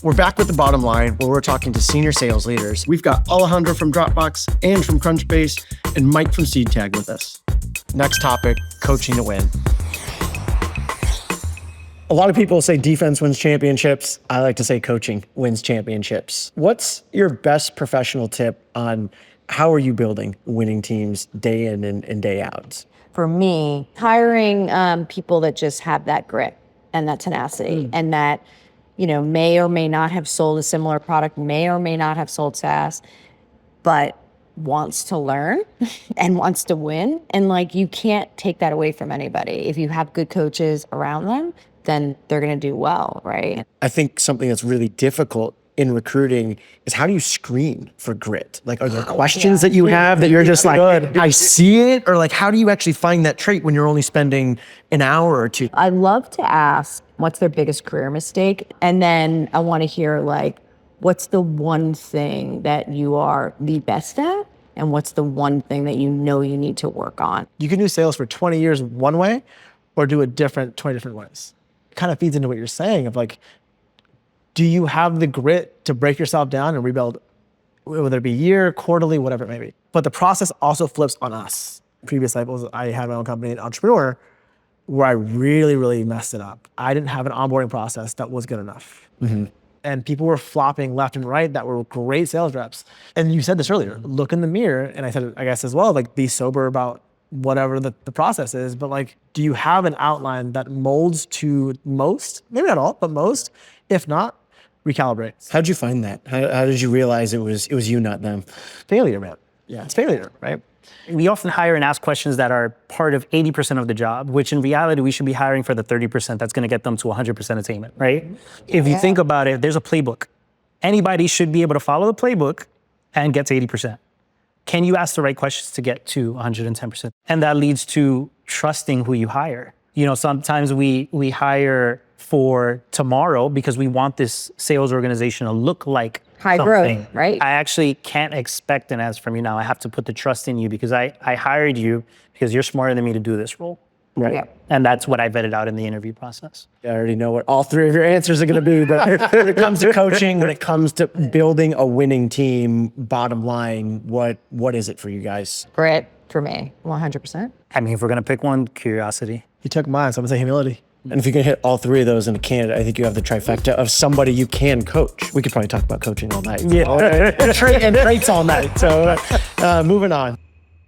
We're back with the bottom line where we're talking to senior sales leaders. We've got Alejandro from Dropbox, Anne from Crunchbase, and Mike from SeedTag with us. Next topic, coaching to win. A lot of people say defense wins championships. I like to say coaching wins championships. What's your best professional tip on how are you building winning teams day in and day out? For me, hiring people that just have that grit and that tenacity and that, may or may not have sold a similar product, may or may not have sold SaaS, but wants to learn and wants to win. And you can't take that away from anybody. If you have good coaches around them, then they're going to do well, right? I think something that's really difficult in recruiting is how do you screen for grit? Are there questions that you have that you're just I see it? Or how do you actually find that trait when you're only spending an hour or two? I love to ask what's their biggest career mistake? And then I want to hear what's the one thing that you are the best at? And what's the one thing that you need to work on? You can do sales for 20 years one way or do it 20 different ways. It kind of feeds into what you're saying of do you have the grit to break yourself down and rebuild, whether it be year, quarterly, whatever it may be. But the process also flips on us. Previous cycles, I had my own company, an entrepreneur, where I really, really messed it up. I didn't have an onboarding process that was good enough. Mm-hmm. And people were flopping left and right that were great sales reps. And you said this earlier, look in the mirror. And I said, I guess as well, be sober about whatever the process is. But do you have an outline that molds to most, maybe not all, but most? If not, recalibrate. How'd you find that? How did you realize it was you, not them? Failure, man. Yeah, it's failure, right? We often hire and ask questions that are part of 80% of the job, which in reality, we should be hiring for the 30% that's going to get them to 100% attainment, right? If you think about it, there's a playbook. Anybody should be able to follow the playbook and get to 80%. Can you ask the right questions to get to 110%? And that leads to trusting who you hire. Sometimes we hire for tomorrow because we want this sales organization to look like high something. Growth, right? I actually can't expect an answer from you now. I have to put the trust in you because I hired you because you're smarter than me to do this role. Right. Yeah. And that's what I vetted out in the interview process. I already know what all three of your answers are going to be, but when it comes to coaching, when it comes to building a winning team, bottom line, what is it for you guys? Grit for me, 100%. If we're going to pick one, curiosity. You took mine, so I'm going to say humility. And if you can hit all three of those in a candidate, I think you have the trifecta of somebody you can coach. We could probably talk about coaching all night. Yeah, and traits all night. So moving on.